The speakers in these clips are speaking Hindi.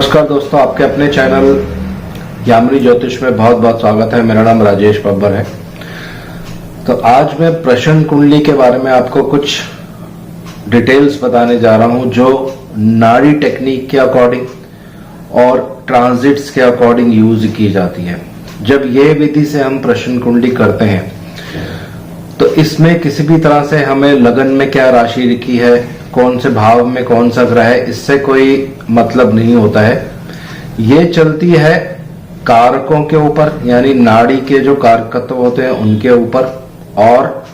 नमस्कार दोस्तों, आपके अपने चैनल यामिनी ज्योतिष में बहुत बहुत स्वागत है। मेरा नाम राजेश बब्बर है। तो आज मैं प्रश्न कुंडली के बारे में आपको कुछ डिटेल्स बताने जा रहा हूं, जो नाड़ी टेक्निक के अकॉर्डिंग और ट्रांजिट्स के अकॉर्डिंग यूज की जाती है। जब ये विधि से हम प्रश्न कुंडली करते हैं तो इसमें किसी भी तरह से हमें लगन में क्या राशि लिखी है, कौन से भाव में कौन सा ग्रह है, इससे कोई मतलब नहीं होता है। ये चलती है कारकों के ऊपर, यानी नाड़ी के जो कारकत्व होते हैं उनके ऊपर, और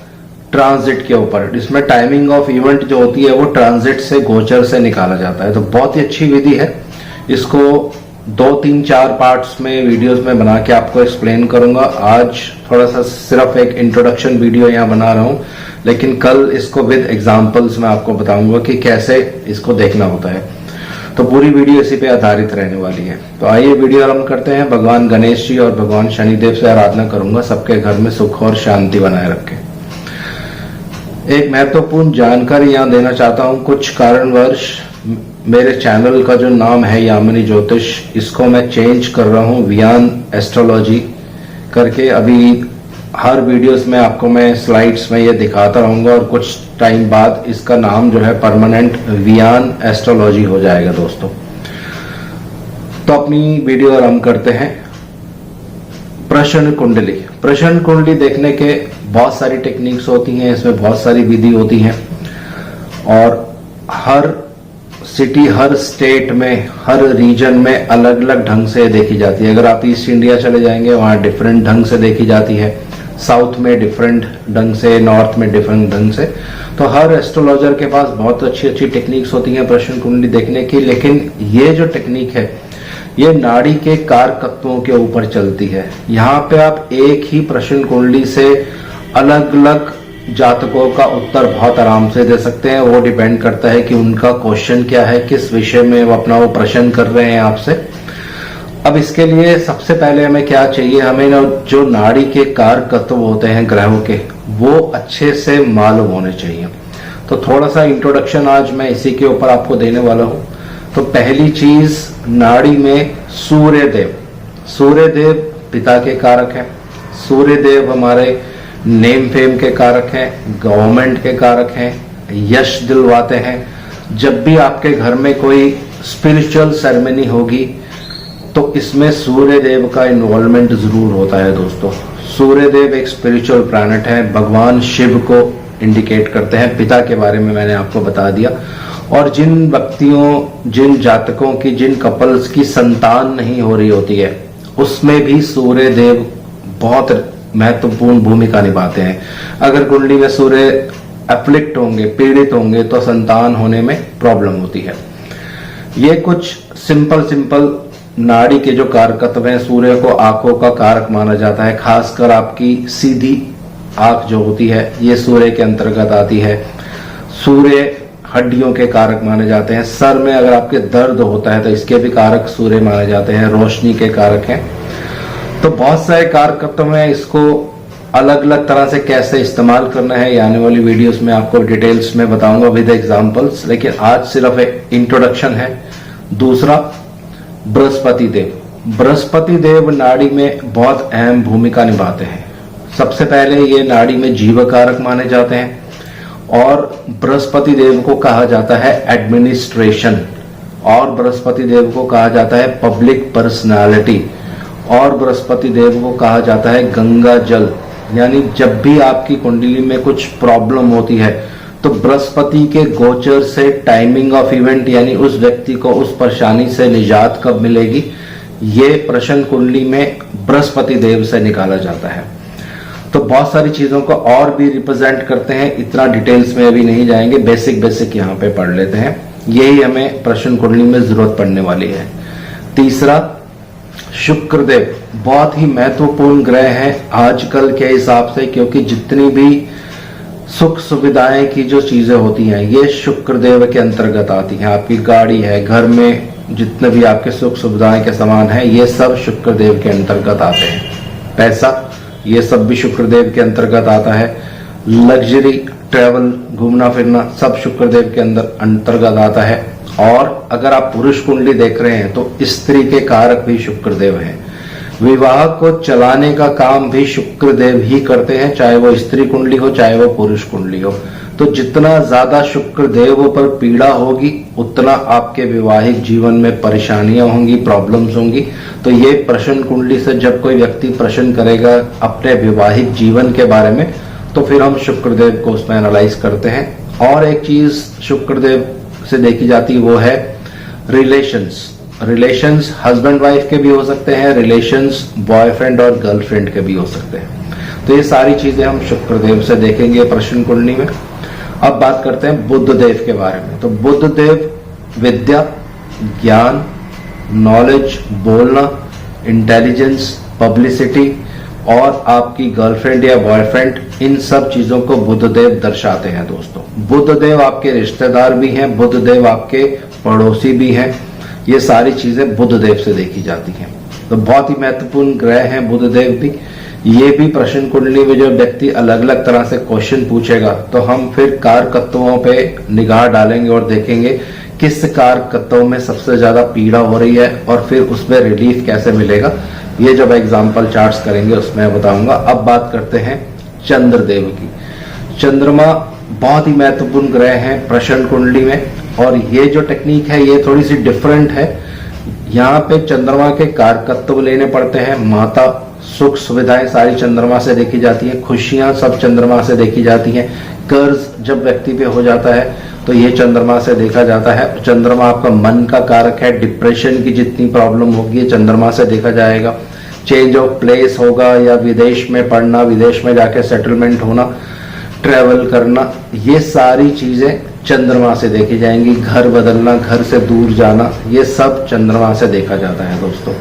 ट्रांजिट के ऊपर। इसमें टाइमिंग ऑफ इवेंट जो होती है वो ट्रांजिट से, गोचर से निकाला जाता है। तो बहुत ही अच्छी विधि है। इसको 2, 3, 4 पार्ट्स में वीडियोस में बना के आपको एक्सप्लेन करूंगा। आज थोड़ा सा सिर्फ एक इंट्रोडक्शन वीडियो यहाँ बना रहा हूँ, लेकिन कल इसको विद एग्जांपल्स में आपको बताऊंगा कि कैसे इसको देखना होता है। तो पूरी वीडियो इसी पे आधारित रहने वाली है। तो आइए वीडियो आरंभ करते हैं। भगवान गणेश जी और भगवान शनिदेव से आराधना करूंगा, सबके घर में सुख और शांति बनाए रखें। एक महत्वपूर्ण जानकारी यहाँ देना चाहता हूँ। कुछ कारणवश मेरे चैनल का जो नाम है यामिनी ज्योतिष, इसको मैं चेंज कर रहा हूँ वियान एस्ट्रोलॉजी करके। अभी हर वीडियोस में आपको मैं स्लाइड्स में ये दिखाता रहूंगा, और कुछ टाइम बाद इसका नाम जो है परमानेंट वियान एस्ट्रोलॉजी हो जाएगा दोस्तों। तो अपनी वीडियो आरंभ करते हैं। प्रश्न कुंडली। प्रश्न कुंडली देखने के बहुत सारी टेक्निक्स होती हैं, इसमें बहुत सारी विधि होती हैं, और हर सिटी, हर स्टेट में, हर रीजन में अलग अलग ढंग से देखी जाती है। अगर आप ईस्ट इंडिया चले जाएंगे वहां डिफरेंट ढंग से देखी जाती है, साउथ में डिफरेंट ढंग से, नॉर्थ में डिफरेंट ढंग से। तो हर एस्ट्रोलॉजर के पास बहुत अच्छी अच्छी टेक्निक्स होती हैं प्रश्न कुंडली देखने की। लेकिन ये जो टेक्निक है ये नाड़ी के कारकत्वों के ऊपर चलती है। यहाँ पे आप एक ही प्रश्न कुंडली से अलग अलग जातकों का उत्तर बहुत आराम से दे सकते हैं। वो डिपेंड करता है कि उनका क्वेश्चन क्या है, किस विषय में वो अपना वो प्रश्न कर रहे हैं आपसे। अब इसके लिए सबसे पहले हमें क्या चाहिए, हमें जो नाड़ी के कारकत्व होते हैं ग्रहों के, वो अच्छे से मालूम होने चाहिए। तो थोड़ा सा इंट्रोडक्शन आज मैं इसी के ऊपर आपको देने वाला हूं। तो पहली चीज, नाड़ी में सूर्यदेव। सूर्यदेव पिता के कारक हैं। सूर्यदेव हमारे नेम फेम के कारक हैं, गवर्नमेंट के कारक हैं, यश दिलवाते हैं। जब भी आपके घर में कोई स्पिरिचुअल सेरेमनी होगी तो इसमें सूर्यदेव का इन्वॉल्वमेंट जरूर होता है दोस्तों। सूर्यदेव एक स्पिरिचुअल प्लैनेट है, भगवान शिव को इंडिकेट करते हैं। पिता के बारे में मैंने आपको बता दिया। और जिन व्यक्तियों, जिन जातकों की, जिन कपल्स की संतान नहीं हो रही होती है, उसमें भी सूर्यदेव बहुत महत्वपूर्ण भूमिका निभाते हैं। अगर कुंडली में सूर्य अफ्लिक्ट होंगे, पीड़ित होंगे, तो संतान होने में प्रॉब्लम होती है। ये कुछ सिंपल नाड़ी के जो कारकत्व हैं। सूर्य को आंखों का कारक माना जाता है, खासकर आपकी सीधी आंख जो होती है ये सूर्य के अंतर्गत आती है। सूर्य हड्डियों के कारक माने जाते हैं। सर में अगर आपके दर्द होता है तो इसके भी कारक सूर्य माने जाते हैं, रोशनी के कारक हैं। तो बहुत सारे कारकत्व हैं। इसको अलग अलग तरह से कैसे इस्तेमाल करना है ये आने वाली वीडियोस में आपको डिटेल्स में बताऊंगा विद एग्जांपल्स, लेकिन आज सिर्फ एक इंट्रोडक्शन है। दूसरा, बृहस्पति देव। बृहस्पति देव नाड़ी में बहुत अहम भूमिका निभाते हैं। सबसे पहले ये नाड़ी में जीव कारक माने जाते हैं, और बृहस्पति देव को कहा जाता है एडमिनिस्ट्रेशन, और बृहस्पति देव को कहा जाता है पब्लिक पर्सनालिटी, और बृहस्पति देव को कहा जाता है गंगा जल। यानी जब भी आपकी कुंडली में कुछ प्रॉब्लम होती है तो बृहस्पति के गोचर से टाइमिंग ऑफ इवेंट, यानी उस व्यक्ति को उस परेशानी से निजात कब मिलेगी, ये प्रश्न कुंडली में बृहस्पति देव से निकाला जाता है। तो बहुत सारी चीजों को और भी रिप्रेजेंट करते हैं, इतना डिटेल्स में अभी नहीं जाएंगे, बेसिक यहाँ पे पढ़ लेते हैं। यही हमें प्रश्न कुंडली में जरूरत पड़ने वाली है। तीसरा, शुक्रदेव बहुत ही महत्वपूर्ण ग्रह है आजकल के हिसाब से, क्योंकि जितनी भी सुख सुविधाएं की जो चीजें होती हैं ये शुक्रदेव के अंतर्गत आती हैं। आपकी गाड़ी है, घर में जितने भी आपके सुख सुविधाएं के सामान है, ये सब शुक्रदेव के अंतर्गत आते हैं। पैसा, ये सब भी शुक्रदेव के अंतर्गत आता है। लग्जरी, ट्रेवल, घूमना फिरना, सब शुक्रदेव के अंतर्गत आता है। और अगर आप पुरुष कुंडली देख रहे हैं तो स्त्री के कारक भी शुक्रदेव हैं। विवाह को चलाने का काम भी शुक्रदेव ही करते हैं, चाहे वो स्त्री कुंडली हो चाहे वो पुरुष कुंडली हो। तो जितना ज्यादा शुक्रदेव पर पीड़ा होगी उतना आपके वैवाहिक जीवन में परेशानियां होंगी, प्रॉब्लम्स होंगी। तो ये प्रश्न कुंडली से जब कोई व्यक्ति प्रश्न करेगा अपने वैवाहिक जीवन के बारे में तो फिर हम शुक्रदेव को उसमें एनालाइज करते हैं। और एक चीज शुक्रदेव से देखी जाती वो है रिलेशंस हस्बैंड वाइफ के भी हो सकते हैं, रिलेशंस बॉयफ्रेंड और गर्लफ्रेंड के भी हो सकते हैं। तो ये सारी चीजें हम शुक्रदेव से देखेंगे प्रश्न कुंडली में। अब बात करते हैं बुध देव के बारे में। तो बुध देव विद्या, ज्ञान, नॉलेज, बोलना, इंटेलिजेंस, पब्लिसिटी और आपकी गर्लफ्रेंड या बॉयफ्रेंड, इन सब चीजों को बुध देव दर्शाते हैं दोस्तों। बुध देव आपके रिश्तेदार भी हैं, बुध देव आपके पड़ोसी भी हैं। ये सारी चीजें बुध देव से देखी जाती हैं। तो बहुत ही महत्वपूर्ण ग्रह हैं बुध देव भी। ये भी प्रश्न कुंडली में जो व्यक्ति अलग अलग तरह से क्वेश्चन पूछेगा तो हम फिर कारकत्वों पे निगाह डालेंगे और देखेंगे किस कारकत्व में सबसे ज्यादा पीड़ा हो रही है और फिर उसमें रिलीफ कैसे मिलेगा। ये जब एग्जाम्पल चार्ट्स करेंगे उसमें बताऊंगा। अब बात करते हैं चंद्रदेव की। चंद्रमा बहुत ही महत्वपूर्ण ग्रह है प्रश्न कुंडली में और ये जो टेक्निक है ये थोड़ी सी डिफरेंट है। यहाँ पे चंद्रमा के कारकत्व लेने पड़ते हैं। माता, सुख सुविधाएं सारी चंद्रमा से देखी जाती हैं, खुशियां सब चंद्रमा से देखी जाती हैं। कर्ज जब व्यक्ति पे हो जाता है तो ये चंद्रमा से देखा जाता है। चंद्रमा आपका मन का कारक है, डिप्रेशन की जितनी प्रॉब्लम होगी ये चंद्रमा से देखा जाएगा। चेंज ऑफ प्लेस होगा या विदेश में पढ़ना, विदेश में जाके सेटलमेंट होना, ट्रेवल करना, ये सारी चीजें चंद्रमा से देखी जाएंगी। घर बदलना, घर से दूर जाना, ये सब चंद्रमा से देखा जाता है दोस्तों।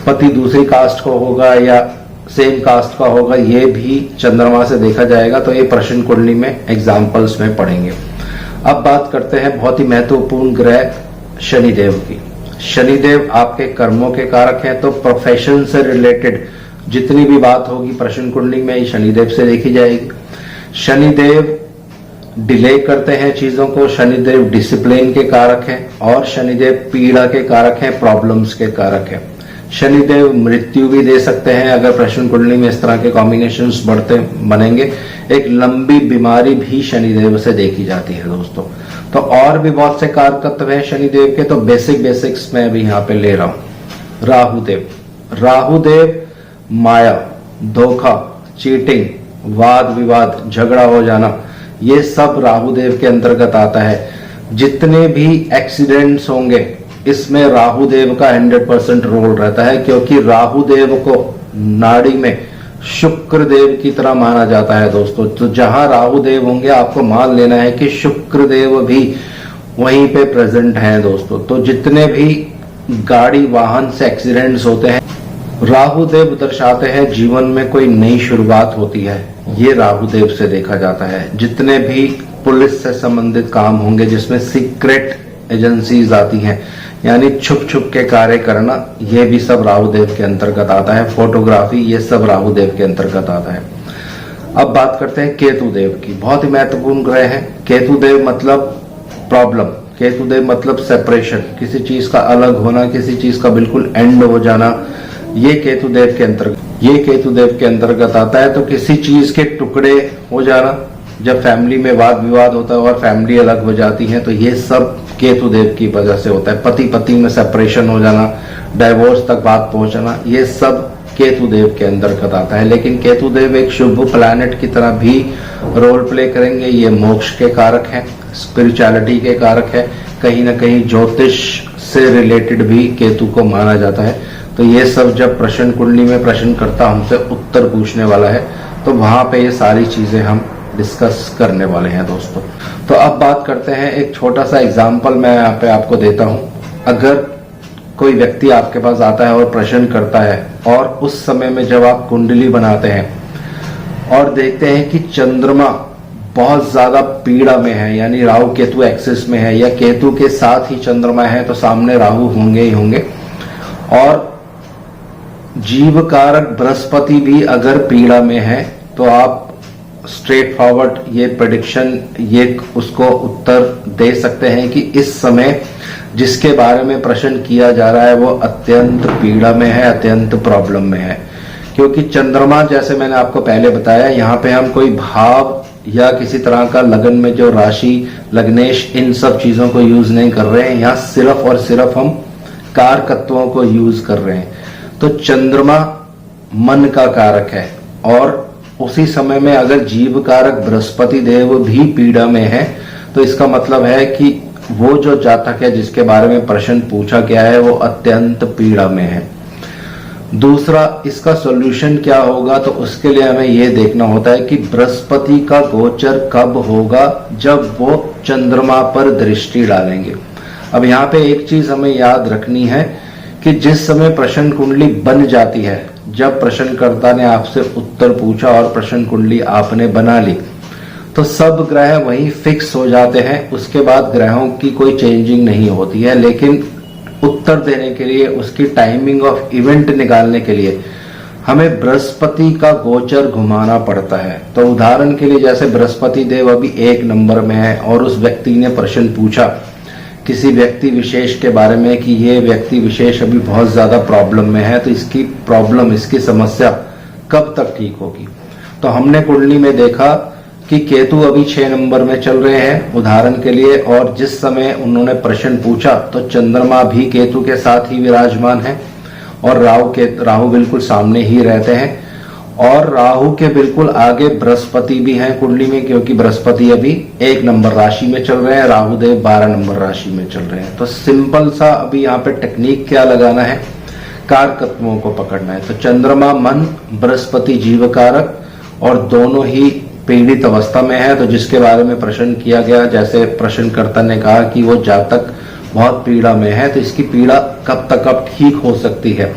पति दूसरी कास्ट को होगा या सेम कास्ट का होगा ये भी चंद्रमा से देखा जाएगा। तो ये प्रश्न कुंडली में एग्जाम्पल्स में पढ़ेंगे। अब बात करते हैं बहुत ही महत्वपूर्ण ग्रह शनिदेव की। शनिदेव आपके कर्मों के कारक हैं। तो प्रोफेशन से रिलेटेड जितनी भी बात होगी प्रश्न कुंडली में ये शनिदेव से देखी जाएगी। शनिदेव डिले करते हैं चीजों को, शनिदेव डिसिप्लिन के कारक हैं और शनिदेव पीड़ा के कारक हैं, प्रॉब्लम्स के कारक हैं। शनिदेव मृत्यु भी दे सकते हैं अगर प्रश्न कुंडली में इस तरह के कॉम्बिनेशंस बढ़ते बनेंगे। एक लंबी बीमारी भी शनिदेव से देखी जाती है दोस्तों। तो और भी बहुत से कारकत्व हैं शनिदेव के, तो बेसिक्स मैं अभी यहाँ पे ले रहा हूं। राहुदेव माया, धोखा, चीटिंग, वाद विवाद, झगड़ा हो जाना, ये सब राहुदेव के अंतर्गत आता है। जितने भी एक्सीडेंट्स होंगे इसमें राहुदेव का 100% रोल रहता है, क्योंकि राहुदेव को नाड़ी में शुक्रदेव की तरह माना जाता है दोस्तों। तो जहां राहुदेव होंगे आपको मान लेना है कि शुक्रदेव भी वहीं पे प्रेजेंट हैं दोस्तों। तो जितने भी गाड़ी वाहन से एक्सीडेंट्स होते हैं राहुदेव दर्शाते हैं जीवन में कोई नई शुरुआत होती है, ये राहुदेव से देखा जाता है। जितने भी पुलिस से संबंधित काम होंगे जिसमें सीक्रेट एजेंसीज आती हैं, यानी छुप छुप के कार्य करना, ये भी सब राहुदेव के अंतर्गत आता है। फोटोग्राफी, ये सब राहुदेव के अंतर्गत आता है। अब बात करते हैं केतुदेव की। बहुत ही महत्वपूर्ण ग्रह है केतुदेव। मतलब प्रॉब्लम, केतुदेव मतलब सेपरेशन, किसी चीज का अलग होना, किसी चीज का बिल्कुल एंड हो जाना, ये केतुदेव के अंतर्गत आता है। तो किसी चीज के टुकड़े हो जाना, जब फैमिली में वाद विवाद होता है और फैमिली अलग हो जाती है, तो ये सब केतुदेव की वजह से होता है। पति पति में सेपरेशन हो जाना, डाइवोर्स तक बात पहुंचना, ये सब केतुदेव के अंतर्गत आता है। लेकिन केतुदेव एक शुभ प्लैनेट की तरह भी रोल प्ले करेंगे। ये मोक्ष के कारक है, स्पिरिचुअलिटी के कारक है, कहीं ना कहीं ज्योतिष से रिलेटेड भी केतु को माना जाता है। तो ये सब जब प्रश्न कुंडली में प्रश्नकर्ता हमसे उत्तर पूछने वाला है तो वहां पे ये सारी चीजें हम डिस्कस करने वाले हैं दोस्तों। तो अब बात करते हैं, एक छोटा सा एग्जाम्पल मैं यहाँ पे आपको देता हूं। अगर कोई व्यक्ति आपके पास आता है और प्रश्न करता है और उस समय में जब आप कुंडली बनाते हैं और देखते हैं कि चंद्रमा बहुत ज्यादा पीड़ा में है, यानी राहु केतु एक्सिस में है या केतु के साथ ही चंद्रमा है, तो सामने राहु होंगे ही होंगे। और जीव कारक बृहस्पति भी अगर पीड़ा में है तो आप स्ट्रेट फॉरवर्ड ये प्रेडिक्शन, ये उसको उत्तर दे सकते हैं कि इस समय जिसके बारे में प्रश्न किया जा रहा है वो अत्यंत पीड़ा में है, अत्यंत प्रॉब्लम में है। क्योंकि चंद्रमा, जैसे मैंने आपको पहले बताया, यहाँ पे हम कोई भाव या किसी तरह का लगन में जो राशि, लग्नेश, इन सब चीजों को यूज नहीं कर रहे हैं। यहाँ सिर्फ और सिर्फ हम कारकत्वों को यूज कर रहे हैं। तो चंद्रमा मन का कारक है, और उसी समय में अगर जीव कारक बृहस्पति देव भी पीड़ा में है, तो इसका मतलब है कि वो जो जातक है जिसके बारे में प्रश्न पूछा गया है वो अत्यंत पीड़ा में है। दूसरा, इसका सॉल्यूशन क्या होगा, तो उसके लिए हमें यह देखना होता है कि बृहस्पति का गोचर कब होगा, जब वो चंद्रमा पर दृष्टि डालेंगे। अब यहाँ पे एक चीज हमें याद रखनी है कि जिस समय प्रश्न कुंडली बन जाती है, जब प्रश्नकर्ता ने आपसे उत्तर पूछा और प्रश्न कुंडली आपने बना ली, तो सब ग्रह वहीं फिक्स हो जाते हैं। उसके बाद ग्रहों की कोई चेंजिंग नहीं होती है। लेकिन उत्तर देने के लिए, उसकी टाइमिंग ऑफ इवेंट निकालने के लिए हमें बृहस्पति का गोचर घुमाना पड़ता है। तो उदाहरण के लिए, जैसे बृहस्पति देव अभी 1 नंबर में है और उस व्यक्ति ने प्रश्न पूछा किसी व्यक्ति विशेष के बारे में कि ये व्यक्ति विशेष अभी बहुत ज्यादा प्रॉब्लम में है, तो इसकी प्रॉब्लम, इसकी समस्या कब तक ठीक होगी। तो हमने कुंडली में देखा कि केतु अभी 6 नंबर में चल रहे हैं उदाहरण के लिए, और जिस समय उन्होंने प्रश्न पूछा तो चंद्रमा भी केतु के साथ ही विराजमान है, और राहु बिल्कुल सामने ही रहते हैं, और राहु के बिल्कुल आगे बृहस्पति भी हैं कुंडली में, क्योंकि बृहस्पति अभी 1 नंबर राशि में चल रहे हैं, राहु देव 12 नंबर राशि में चल रहे हैं। तो सिंपल सा अभी यहाँ पे टेक्निक क्या लगाना है, कारकत्वों को पकड़ना है। तो चंद्रमा मन, बृहस्पति जीव कारक, और दोनों ही पीड़ित अवस्था में है। तो जिसके बारे में प्रश्न किया गया, जैसे प्रश्नकर्ता ने कहा कि वो जातक बहुत पीड़ा में है, तो इसकी पीड़ा कब तक अब ठीक हो सकती है।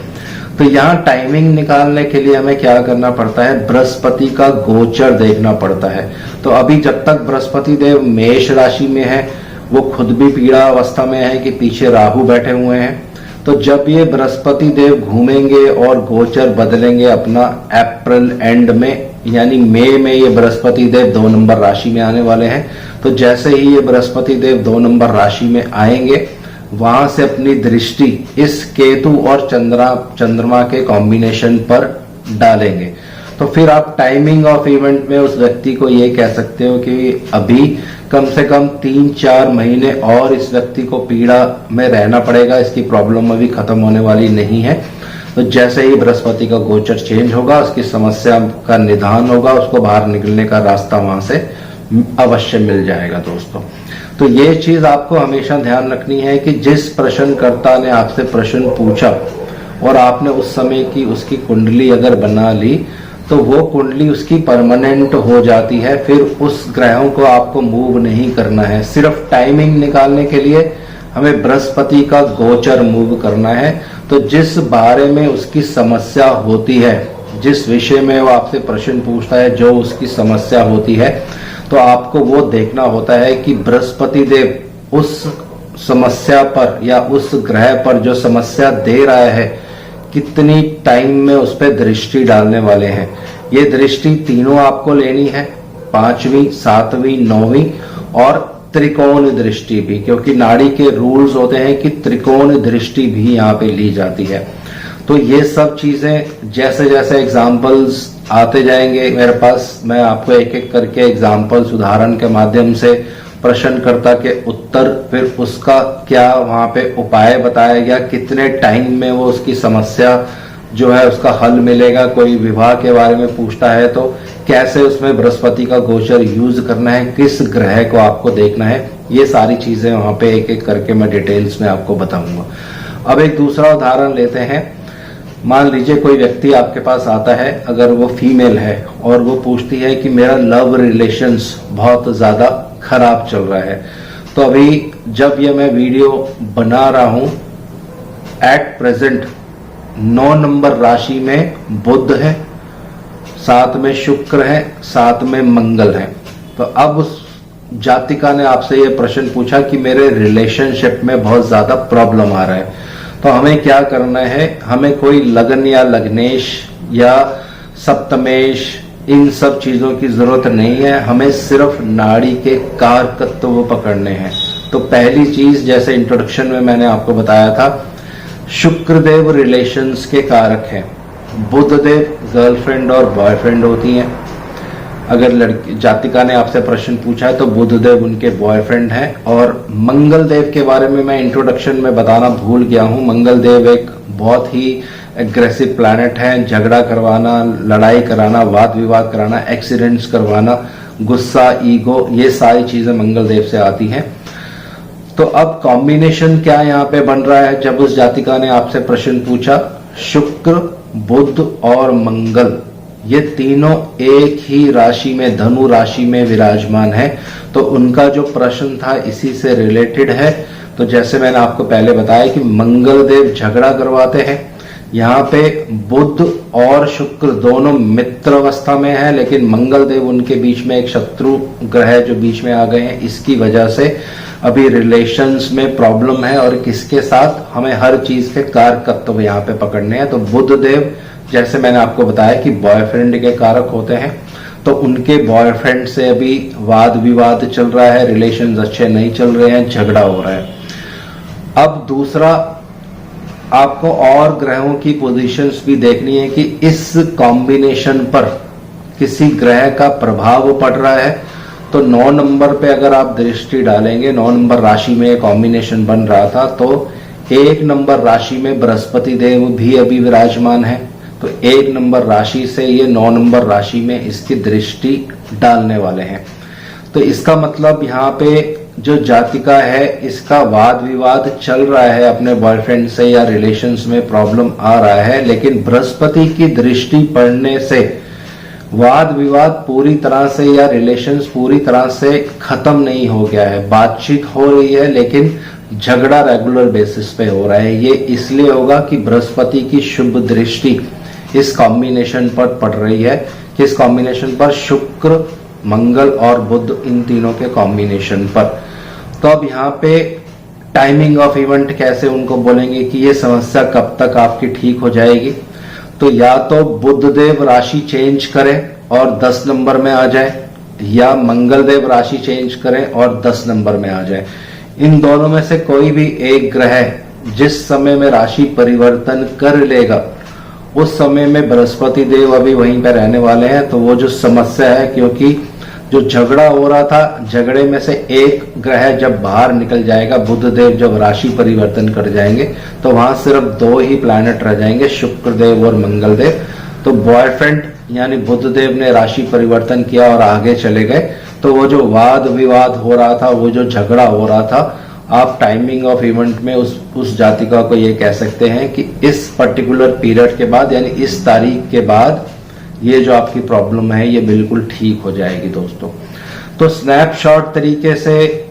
तो यहाँ टाइमिंग निकालने के लिए हमें क्या करना पड़ता है, बृहस्पति का गोचर देखना पड़ता है। तो अभी जब तक बृहस्पति देव मेष राशि में है, वो खुद भी पीड़ा अवस्था में है कि पीछे राहु बैठे हुए हैं। तो जब ये बृहस्पति देव घूमेंगे और गोचर बदलेंगे अपना अप्रैल एंड में, यानी मई में ये बृहस्पति देव 2 नंबर राशि में आने वाले हैं। तो जैसे ही ये बृहस्पति देव 2 नंबर राशि में आएंगे, वहां से अपनी दृष्टि इस केतु और चंद्रमा के कॉम्बिनेशन पर डालेंगे। तो फिर आप टाइमिंग ऑफ इवेंट में उस व्यक्ति को ये कह सकते हो कि अभी कम से कम 3-4 महीने और इस व्यक्ति को पीड़ा में रहना पड़ेगा, इसकी प्रॉब्लम अभी खत्म होने वाली नहीं है। तो जैसे ही बृहस्पति का गोचर चेंज होगा, उसकी समस्या का निदान होगा, उसको बाहर निकलने का रास्ता वहां से अवश्य मिल जाएगा दोस्तों। तो ये चीज आपको हमेशा ध्यान रखनी है कि जिस प्रश्नकर्ता ने आपसे प्रश्न पूछा और आपने उस समय की उसकी कुंडली अगर बना ली, तो वो कुंडली उसकी परमानेंट हो जाती है। फिर उस ग्रहों को आपको मूव नहीं करना है। सिर्फ टाइमिंग निकालने के लिए हमें बृहस्पति का गोचर मूव करना है। तो जिस बारे में उसकी समस्या होती है, जिस विषय में वो आपसे प्रश्न पूछता है, जो उसकी समस्या होती है, तो आपको वो देखना होता है कि बृहस्पति देव उस समस्या पर या उस ग्रह पर जो समस्या दे रहा है, कितनी टाइम में उस पर दृष्टि डालने वाले हैं। ये दृष्टि तीनों आपको लेनी है, 5वीं, 7वीं, 9वीं और त्रिकोण दृष्टि भी, क्योंकि नाड़ी के रूल्स होते हैं कि त्रिकोण दृष्टि भी यहाँ पे ली जाती है। तो ये सब चीजें जैसे जैसे एग्जाम्पल्स आते जाएंगे मेरे पास, मैं आपको एक एक करके एग्जाम्पल्स उदाहरण के माध्यम से प्रश्नकर्ता के उत्तर, फिर उसका क्या वहां पे उपाय बताया गया, कितने टाइम में वो उसकी समस्या जो है उसका हल मिलेगा। कोई विवाह के बारे में पूछता है तो कैसे उसमें बृहस्पति का गोचर यूज करना है, किस ग्रह को आपको देखना है, ये सारी चीजें वहां पे एक एक करके मैं डिटेल्स में आपको बताऊंगा। अब एक दूसरा उदाहरण लेते हैं। मान लीजिए कोई व्यक्ति आपके पास आता है, अगर वो फीमेल है और वो पूछती है कि मेरा लव रिलेशंस बहुत ज्यादा खराब चल रहा है। तो अभी जब ये मैं वीडियो बना रहा हूं, एट प्रेजेंट 9 नंबर राशि में बुध है, 7 में शुक्र है, 7 में मंगल है। तो अब उस जातिका ने आपसे ये प्रश्न पूछा कि मेरे रिलेशनशिप में बहुत ज्यादा प्रॉब्लम आ रहा है। तो हमें क्या करना है, हमें कोई लगन या लग्नेश या सप्तमेश इन सब चीजों की जरूरत नहीं है, हमें सिर्फ नाड़ी के कारकत्व पकड़ने हैं। तो पहली चीज, जैसे इंट्रोडक्शन में मैंने आपको बताया था, शुक्रदेव रिलेशंस के कारक हैं। बुधदेव गर्लफ्रेंड और बॉयफ्रेंड होती हैं। अगर लड़की जातिका ने आपसे प्रश्न पूछा है तो बुधदेव उनके बॉयफ्रेंड हैं। और मंगल देव के बारे में मैं इंट्रोडक्शन में बताना भूल गया हूं। मंगल देव एक बहुत ही एग्रेसिव प्लैनेट है। झगड़ा करवाना, लड़ाई कराना, वाद विवाद कराना, एक्सीडेंट्स करवाना, गुस्सा, ईगो, ये सारी चीजें मंगल देव से आती हैं। तो अब कॉम्बिनेशन क्या यहाँ पे बन रहा है? जब उस जातिका ने आपसे प्रश्न पूछा, शुक्र, बुध और मंगल, ये तीनों एक ही राशि में, धनु राशि में विराजमान है। तो उनका जो प्रश्न था इसी से रिलेटेड है। तो जैसे मैंने आपको पहले बताया कि मंगल देव झगड़ा करवाते हैं। यहाँ पे बुध और शुक्र दोनों मित्र अवस्था में है, लेकिन मंगल देव उनके बीच में एक शत्रु ग्रह जो बीच में आ गए हैं, इसकी वजह से अभी रिलेशंस में प्रॉब्लम है। और किसके साथ? हमें हर चीज के कारकत्व यहाँ पे पकड़ने हैं। तो बुध देव, जैसे मैंने आपको बताया कि बॉयफ्रेंड के कारक होते हैं, तो उनके बॉयफ्रेंड से अभी वाद विवाद चल रहा है, रिलेशंस अच्छे नहीं चल रहे हैं, झगड़ा हो रहा है। अब दूसरा, आपको और ग्रहों की पोजीशंस भी देखनी है कि इस कॉम्बिनेशन पर किसी ग्रह का प्रभाव पड़ रहा है। तो 9 नंबर पे अगर आप दृष्टि डालेंगे, 9 नंबर राशि में कॉम्बिनेशन बन रहा था, तो 1 नंबर राशि में बृहस्पति देव भी अभी विराजमान है। तो 1 नंबर राशि से ये 9 नंबर राशि में इसकी दृष्टि डालने वाले हैं। तो इसका मतलब यहाँ पे जो जातिका है, इसका वाद विवाद चल रहा है अपने बॉयफ्रेंड से, या रिलेशंस में प्रॉब्लम आ रहा है, लेकिन बृहस्पति की दृष्टि पड़ने से वाद विवाद पूरी तरह से या रिलेशंस पूरी तरह से खत्म नहीं हो गया है। बातचीत हो रही है, लेकिन झगड़ा रेगुलर बेसिस पे हो रहा है। ये इसलिए होगा कि बृहस्पति की शुभ दृष्टि इस कॉम्बिनेशन पर पड़ रही है। किस कॉम्बिनेशन पर? शुक्र, मंगल और बुध, इन तीनों के कॉम्बिनेशन पर। तो अब यहाँ पे टाइमिंग ऑफ इवेंट कैसे उनको बोलेंगे कि ये समस्या कब तक आपकी ठीक हो जाएगी? तो या तो बुधदेव राशि चेंज करें और 10 नंबर में आ जाए, या मंगल देव राशि चेंज करें और 10 नंबर में आ जाए। इन दोनों में से कोई भी एक ग्रह जिस समय में राशि परिवर्तन कर लेगा, उस समय में बृहस्पति देव अभी वहीं पर रहने वाले हैं। तो वो जो समस्या है, क्योंकि जो झगड़ा हो रहा था, झगड़े में से एक ग्रह जब बाहर निकल जाएगा, बुध देव जब राशि परिवर्तन कर जाएंगे, तो वहां सिर्फ 2 ही प्लैनेट रह जाएंगे, शुक्र देव और मंगल देव। तो बॉयफ्रेंड यानी बुध देव ने राशि परिवर्तन किया और आगे चले गए। तो वो जो वाद विवाद हो रहा था, वो जो झगड़ा हो रहा था, आप टाइमिंग ऑफ इवेंट में उस जातिका को ये कह सकते हैं कि इस पर्टिकुलर पीरियड के बाद, यानी इस तारीख के बाद, ये जो आपकी प्रॉब्लम है ये बिल्कुल ठीक हो जाएगी दोस्तों। तो स्नैपशॉट तरीके से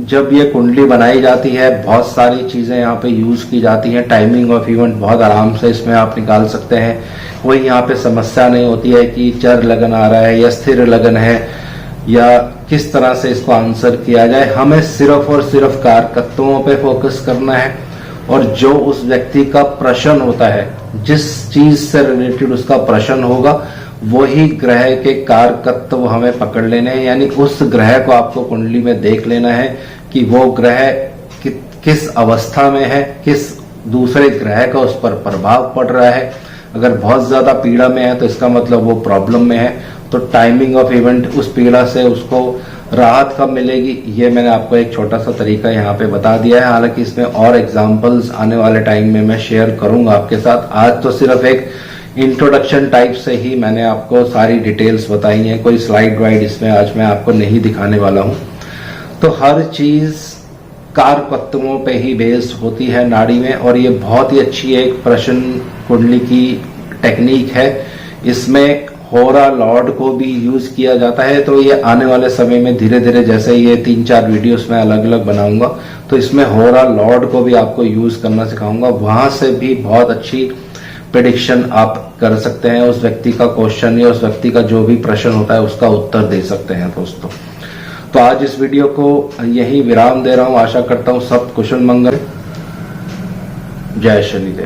जब ये कुंडली बनाई जाती है, बहुत सारी चीजें यहाँ पे यूज की जाती हैं। टाइमिंग ऑफ इवेंट बहुत आराम से इसमें आप निकाल सकते हैं। कोई यहाँ पे समस्या नहीं होती है कि चर लगन आ रहा है या स्थिर लगन है, या किस तरह से इसको आंसर किया जाए। हमें सिर्फ और सिर्फ कारकत्वों पे फोकस करना है, और जो उस व्यक्ति का प्रश्न होता है, जिस चीज से रिलेटेड उसका प्रश्न होगा, वही ग्रह के कारकत्व हमें पकड़ लेने हैं। यानी उस ग्रह को आपको कुंडली में देख लेना है कि वो ग्रह किस अवस्था में है, किस दूसरे ग्रह का उस पर प्रभाव पड़ रहा है। अगर बहुत ज्यादा पीड़ा में है तो इसका मतलब वो प्रॉब्लम में है। तो टाइमिंग ऑफ इवेंट, उस पीड़ा से उसको राहत कब मिलेगी, ये मैंने आपको एक छोटा सा तरीका यहाँ पे बता दिया है। हालांकि इसमें और एग्जांपल्स आने वाले टाइम में मैं शेयर करूंगा आपके साथ। आज तो सिर्फ एक इंट्रोडक्शन टाइप से ही मैंने आपको सारी डिटेल्स बताई हैं। कोई स्लाइड वाइड इसमें आज मैं आपको नहीं दिखाने वाला हूं। तो हर चीज कारकत्वों पे ही बेस्ड होती है नाड़ी में, और ये बहुत ही अच्छी एक प्रश्न कुंडली की टेक्निक है। इसमें होरा लॉर्ड को भी यूज किया जाता है। तो ये आने वाले समय में धीरे धीरे, जैसे ये 3-4 वीडियोस में अलग अलग बनाऊंगा, तो इसमें होरा लॉर्ड को भी आपको यूज करना सिखाऊंगा। वहां से भी बहुत अच्छी प्रेडिक्शन आप कर सकते हैं। उस व्यक्ति का क्वेश्चन या उस व्यक्ति का जो भी प्रश्न होता है उसका उत्तर दे सकते हैं दोस्तों। तो आज इस वीडियो को यही विराम दे रहा हूं। आशा करता हूं सब कुशल मंगल। जय शनिदेव।